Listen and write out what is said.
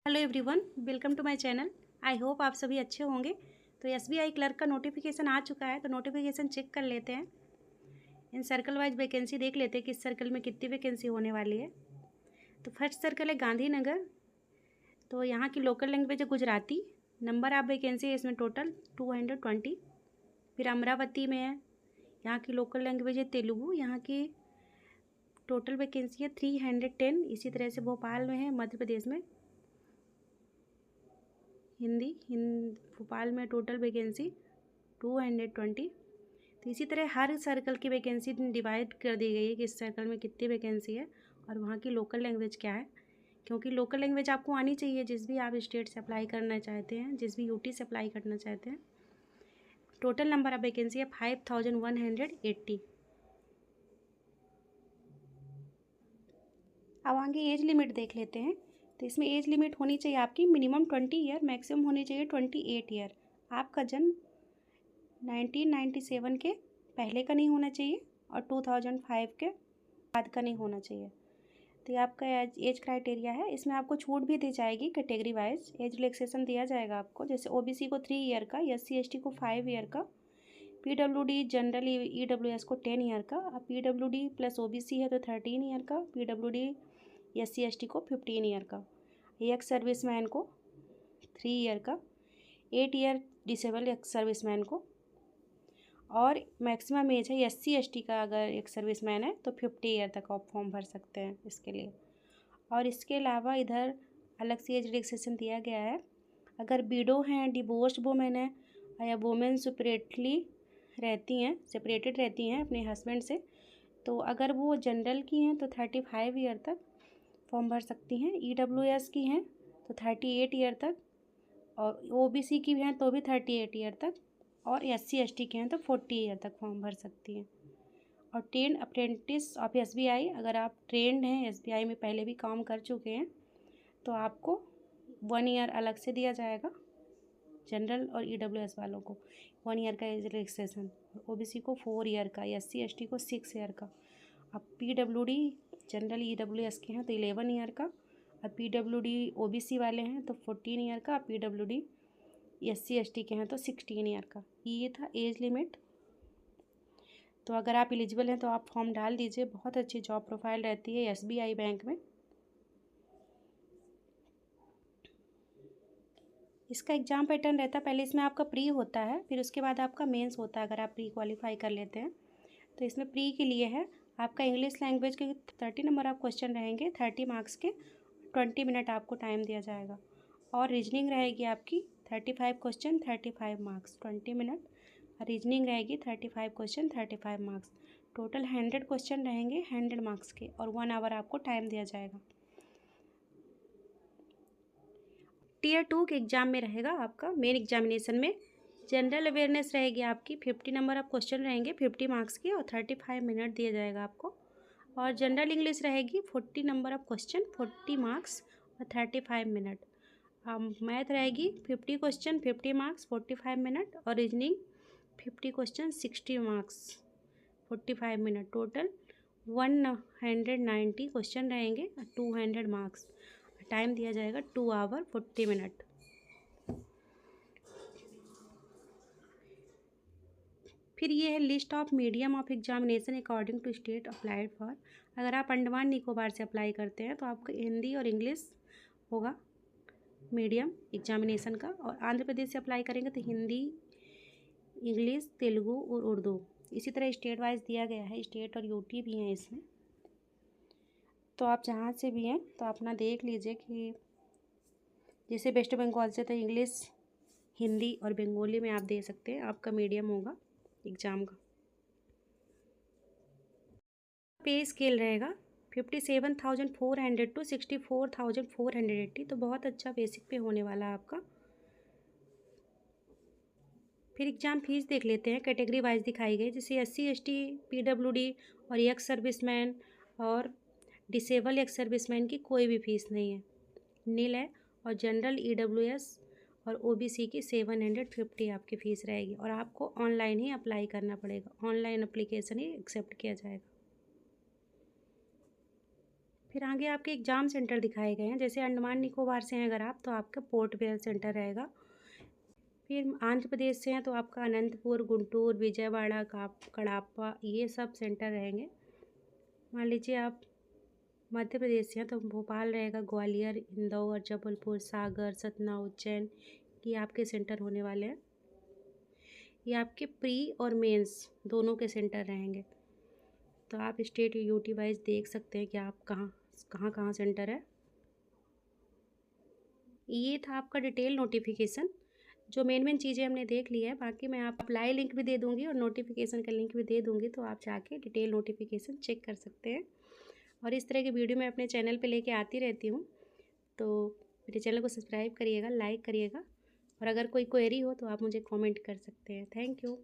Hello everyone, welcome to my channel. I hope आप सभी अच्छे होंगे। तो एसबीआई क्लर्क का नोटिफिकेशन आ चुका है, तो नोटिफिकेशन चेक कर लेते हैं। इन सर्कल वाइज वैकेंसी देख लेते हैं कि इस सर्कल में कितनी वैकेंसी होने वाली है। तो फर्स्ट सर्कल है गांधीनगर। तो यहाँ की लोकल लैंग्वेज है गुजराती। नंबर ऑफ वैकेंसी है इसमें टोटल 220। फिर अमरावती में है, यहाँ की लोकल लैंग्वेज है तेलुगु। यहाँ की टोटल वैकेंसी है 310। इसी तरह से भोपाल में है, मध्य प्रदेश में, भोपाल में टोटल वैकेंसी 220। तो इसी तरह हर सर्कल की वैकेंसी डिवाइड कर दी गई है कि इस सर्कल में कितनी वैकेंसी है और वहाँ की लोकल लैंग्वेज क्या है। क्योंकि लोकल लैंग्वेज आपको आनी चाहिए जिस भी आप स्टेट से अप्लाई करना चाहते हैं, जिस भी यूटी से अप्लाई करना चाहते हैं। टोटल नंबर ऑफ वैकेंसी है 5180। अब आगे एज लिमिट देख लेते हैं। तो इसमें एज लिमिट होनी चाहिए आपकी मिनिमम 20 ईयर, मैक्सिमम होनी चाहिए 28 ईयर। आपका जन्म 1997 के पहले का नहीं होना चाहिए और 2005 के बाद का नहीं होना चाहिए। तो ये आपका एज क्राइटेरिया है। इसमें आपको छूट भी दी जाएगी कैटेगरी वाइज, एज रिलैक्सेशन दिया जाएगा आपको। जैसे ओबीसी को 3 ईयर का, एससी एसटी को 5 ईयर का, पीडब्ल्यूडी जनरल ईडब्ल्यूएस को 10 ईयर का, अब पीडब्ल्यूडी प्लस ओबीसी है तो 13 ईयर का, पीडब्ल्यूडी एससी एसटी को 15 ईयर का, एक्स सर्विसमैन को 3 ईयर का, 8 ईयर डिसेबल एक्स सर्विसमैन को, और मैक्सिमम एज है एससी एसटी का अगर एक सर्विसमैन है तो 50 ईयर तक आप फॉर्म भर सकते हैं इसके लिए। और इसके अलावा इधर अलग से एज रिलैक्सेशन दिया गया है। अगर विडो हैं, डिवोर्स्ड वुमेन है या वुमेन सेपरेटेड रहती हैं अपने हस्बैंड से, तो अगर वो जनरल की हैं तो 35 ईयर तक फॉर्म भर सकती हैं। ईडब्ल्यूएस की हैं तो 38 ईयर तक, और ओबीसी की भी हैं तो भी 38 ईयर तक, और एससी एसटी के हैं तो 40 ईयर तक फॉर्म भर सकती हैं। और ट्रेन अप्रेंटिस ऑफ एसबीआई, अगर आप ट्रेंड हैं, एसबीआई में पहले भी काम कर चुके हैं, तो आपको 1 ईयर अलग से दिया जाएगा। जनरल और ईडब्ल्यूएस वालों को 1 ईयर का एज रिलैक्सेशन, ओबीसी को 4 ईयर का, एससी एसटी को 6 ईयर का। अब पीडब्ल्यूडी जनरल ईडब्ल्यूएस के हैं तो 11 ईयर का, अब पीडब्ल्यूडी ओबीसी वाले हैं तो 14 ईयर का, पीडब्ल्यूडी एससी एसटी के हैं तो 16 ईयर का। ये था एज लिमिट। तो अगर आप एलिजिबल हैं तो आप फॉर्म डाल दीजिए। बहुत अच्छी जॉब प्रोफाइल रहती है एसबीआई बैंक में। इसका एग्ज़ाम पैटर्न रहता है, पहले इसमें आपका प्री होता है, फिर उसके बाद आपका मेंस होता है अगर आप प्री क्वालिफाई कर लेते हैं। तो इसमें प्री के लिए है आपका इंग्लिश लैंग्वेज के 30 नंबर ऑफ क्वेश्चन रहेंगे, 30 मार्क्स के, 20 मिनट आपको टाइम दिया जाएगा। और रीजनिंग रहेगी आपकी 35 क्वेश्चन 35 मार्क्स, 20 मिनट। रीजनिंग रहेगी 35 क्वेश्चन 35 मार्क्स। टोटल 100 क्वेश्चन रहेंगे 100 मार्क्स के, और 1 आवर आपको टाइम दिया जाएगा। टीयर 2 के एग्ज़ाम में रहेगा आपका मेन एग्जामिनेशन में जनरल अवेयरनेस रहेगी आपकी, 50 नंबर ऑफ क्वेश्चन रहेंगे 50 मार्क्स के, और 35 मिनट दिया जाएगा आपको। और जनरल इंग्लिश रहेगी 40 नंबर ऑफ क्वेश्चन 40 मार्क्स और 35 मिनट। मैथ रहेगी 50 क्वेश्चन 50 मार्क्स 45 मिनट, और reasoning 50 question 60 marks 45 minute. Total 190 question रहेंगे, 200 मार्क्स। टाइम दिया जाएगा 2 आवर 40 मिनट। फिर ये है list of medium of examination according to state applied for. अगर आप अंडमान निकोबार से अप्लाई करते हैं तो आपका हिंदी और इंग्लिश होगा मीडियम एग्जामिनेशन का, और आंध्र प्रदेश से अप्लाई करेंगे तो हिंदी, इंग्लिश, तेलुगु और उर्दू। इसी तरह स्टेट वाइज दिया गया है, स्टेट और यूटी भी हैं इसमें। तो आप जहाँ से भी हैं तो अपना देख लीजिए कि जैसे वेस्ट बंगाल से तो इंग्लिश, हिंदी और बंगाली में आप दे सकते हैं, आपका मीडियम होगा एग्ज़ाम का। पे स्केल रहेगा 57,400 टू 64,480, तो बहुत अच्छा बेसिक पे होने वाला है आपका। फिर एग्ज़ाम फीस देख लेते हैं, कैटेगरी वाइज दिखाई गई, जैसे एससी एसटी, पीडब्ल्यूडी और एक्स सर्विसमैन और डिसेबल एक्स सर्विसमैन की कोई भी फ़ीस नहीं है, नील है। और जनरल ईडब्ल्यूएस और ओबीसी की 750 आपकी फ़ीस रहेगी, और आपको ऑनलाइन ही अप्लाई करना पड़ेगा, ऑनलाइन अप्लीकेशन ही एक्सेप्ट किया जाएगा। फिर आगे आपके एग्ज़ाम सेंटर दिखाए गए हैं। जैसे अंडमान निकोबार से हैं अगर आप, तो आपका पोर्ट ब्लेयर सेंटर रहेगा। फिर आंध्र प्रदेश से हैं तो आपका अनंतपुर, गुंटूर, विजयवाड़ा, कड़ापा, ये सब सेंटर रहेंगे। मान लीजिए आप मध्य प्रदेश से हैं तो भोपाल रहेगा, ग्वालियर, इंदौर, जबलपुर, सागर, सतना, उज्जैन, ये आपके सेंटर होने वाले हैं। ये आपके प्री और मेंस दोनों के सेंटर रहेंगे। तो आप स्टेट यूटी वाइज देख सकते हैं कि आप कहाँ सेंटर है। ये था आपका डिटेल नोटिफिकेशन। जो मेन चीज़ें हमने देख ली है, बाकी मैं आप अप्लाई लिंक भी दे दूँगी और नोटिफिकेशन का लिंक भी दे दूँगी, तो आप जाके डिटेल नोटिफिकेशन चेक कर सकते हैं। और इस तरह की वीडियो मैं अपने चैनल पे लेके आती रहती हूँ, तो मेरे चैनल को सब्सक्राइब करिएगा, लाइक करिएगा, और अगर कोई क्वेरी हो तो आप मुझे कमेंट कर सकते हैं। Thank you.